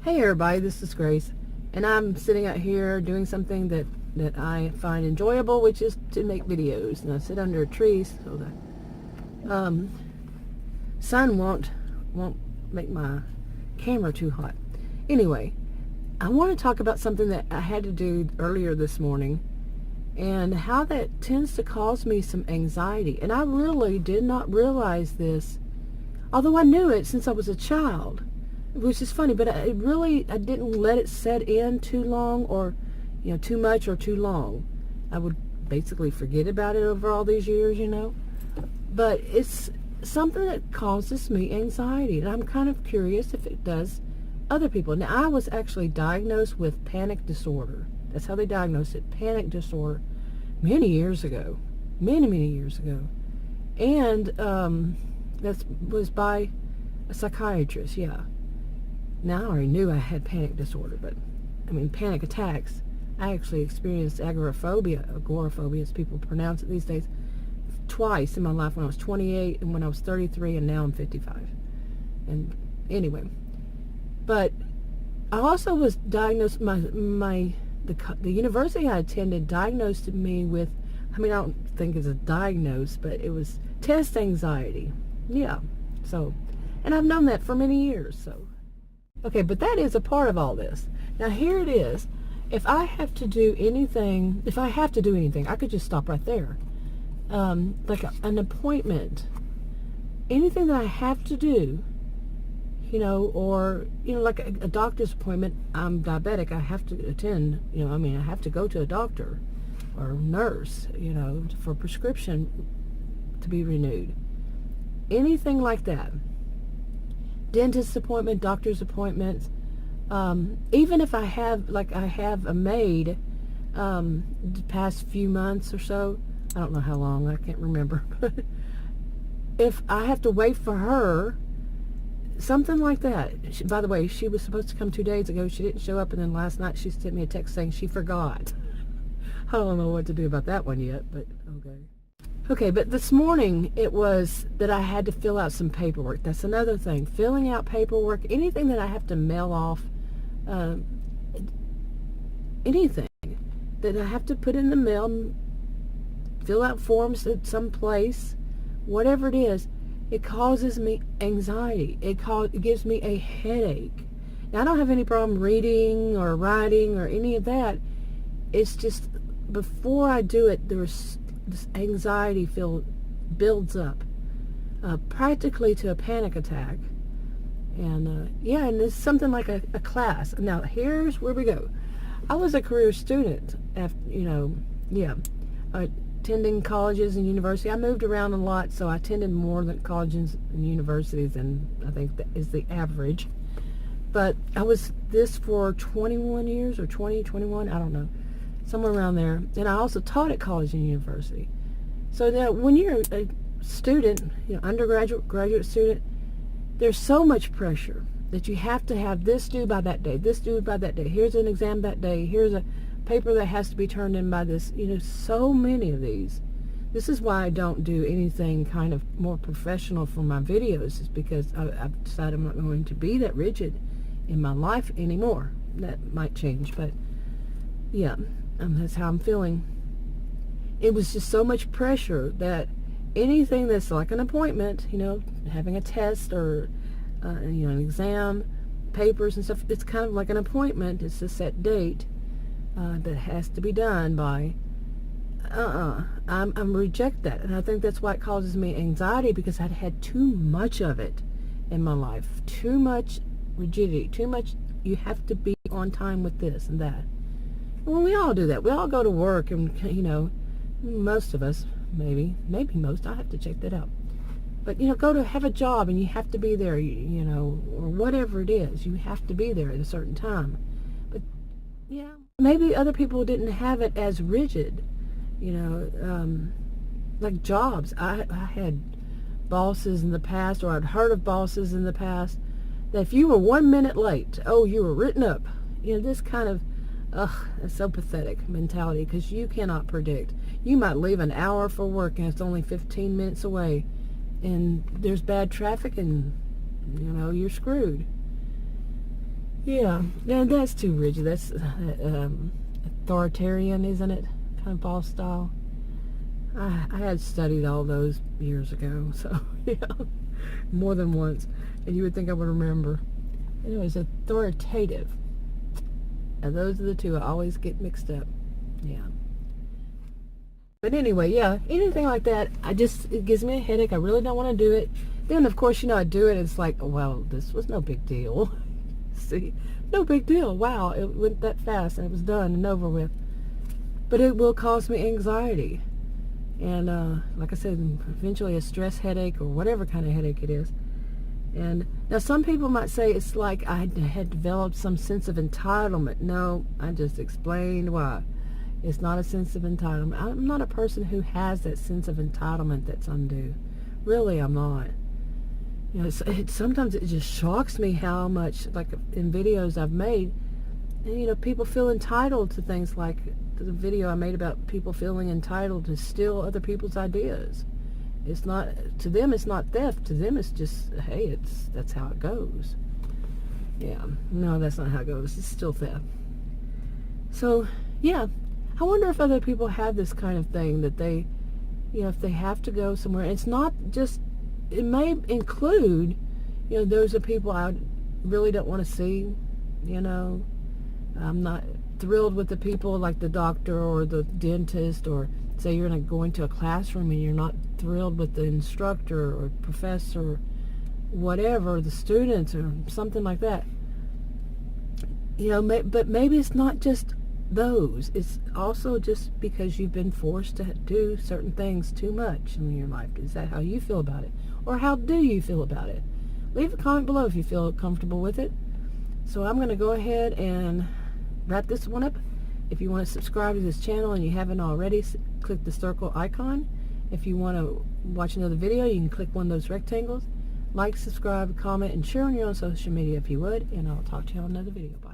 Hey everybody, this is Grace, and I'm sitting out here doing something that I find enjoyable, which is to make videos. And I sit under a tree so the sun won't make my camera too hot. Anyway, I want to talk about something that I had to do earlier this morning and how that tends to cause me some anxiety. And I really did not realize this, although I knew it since I was a child. Which is funny, but I didn't let it set in too long, or too much or too long. I would basically forget about it over all these years, but it's something that causes me anxiety, and I'm kind of curious if it does other people. Now, I was actually diagnosed with panic disorder. That's how they diagnosed it, panic disorder, many years ago, many years ago. And that was by a psychiatrist. Now, I already knew I had panic disorder, but panic attacks. I actually experienced agoraphobia, as people pronounce it these days, twice in my life, when I was 28 and when I was 33, and now I'm 55. And anyway, but I also was diagnosed, the university I attended diagnosed me with, I don't think it's a diagnose, but it was test anxiety. So, and I've known that for many years, so. Okay, but that is a part of all this. Now, here it is. If I have to do anything, I could just stop right there. Like an appointment, anything that I have to do, or, like a doctor's appointment. I'm diabetic. I have to attend, I have to go to a doctor or nurse, for prescription to be renewed. Anything like that. Dentist appointment, doctor's appointments, even if I have a maid the past few months or so, I don't know how long, I can't remember, but if I have to wait for her, something like that. By the way, she was supposed to come 2 days ago. She didn't show up, and then last night she sent me a text saying she forgot. I don't know what to do about that one yet, but okay. Okay, but this morning it was that I had to fill out some paperwork. That's another thing. Filling out paperwork, anything that I have to mail off, anything that I have to put in the mail, fill out forms at some place, whatever it is, it causes me anxiety. It gives me a headache. Now, I don't have any problem reading or writing or any of that. It's just before I do it, there's this anxiety builds up, practically to a panic attack. And and it's something like a class. Now, here's where we go. I was a career student after, attending colleges and universities. I moved around a lot, so I attended more than colleges and universities than I think that is the average. But I was this for 21 years or 21, I don't know. Somewhere around there. And I also taught at college and university. So now when you're a student, undergraduate, graduate student, there's so much pressure that you have to have this due by that day, this due by that day. Here's an exam that day. Here's a paper that has to be turned in by this. So many of these. This is why I don't do anything kind of more professional for my videos, is because I've decided I'm not going to be that rigid in my life anymore. That might change, but that's how I'm feeling. It was just so much pressure that anything that's like an appointment, having a test or an exam, papers and stuff, it's kind of like an appointment. It's a set date that has to be done by. I'm reject that, and I think that's why it causes me anxiety, because I'd had too much of it in my life, too much rigidity, too much. You have to be on time with this and that. Well, we all do that. We all go to work, and most of us, maybe most. I have to check that out. But go to have a job, and you have to be there. Or whatever it is, you have to be there at a certain time. But maybe other people didn't have it as rigid. Like jobs. I had bosses in the past, or I'd heard of bosses in the past, that if you were 1 minute late, you were written up. This kind of it's so pathetic mentality, because you cannot predict. You might leave an hour for work and it's only 15 minutes away, and there's bad traffic, and you're screwed. Yeah, that's too rigid. That's authoritarian, isn't it? Kind of boss style. I had studied all those years ago, so yeah, more than once, and you would think I would remember. Anyways, authoritative. And those are the two I always get mixed up. Yeah. But anyway, yeah, anything like that, it gives me a headache. I really don't want to do it. Then, of course, I do it. It's like, well, this was no big deal. See, no big deal. Wow, it went that fast and it was done and over with. But it will cause me anxiety. And like I said, eventually a stress headache or whatever kind of headache it is. And now some people might say it's like I had developed some sense of entitlement. No, I just explained why. It's not a sense of entitlement. I'm not a person who has that sense of entitlement that's undue. Really, I'm not. Sometimes it just shocks me how much, like in videos I've made, and people feel entitled to things, like the video I made about people feeling entitled to steal other people's ideas. It's not, to them it's not theft. To them it's just, hey, that's how it goes. Yeah, no, that's not how it goes. It's still theft. So, yeah, I wonder if other people have this kind of thing that they, if they have to go somewhere. It's not just, it may include, those are people I really don't want to see, I'm not thrilled with the people like the doctor or the dentist, or say you're going to go into a classroom and you're not thrilled with the instructor or professor, whatever, the students or something like that. But maybe it's not just those. It's also just because you've been forced to do certain things too much in your life. Is that how you feel about it? Or how do you feel about it? Leave a comment below if you feel comfortable with it. So I'm going to go ahead and wrap this one up. If you want to subscribe to this channel and you haven't already, click the circle icon. If you want to watch another video, you can click one of those rectangles. Like, subscribe, comment, and share on your own social media if you would. And I'll talk to you on another video. Bye.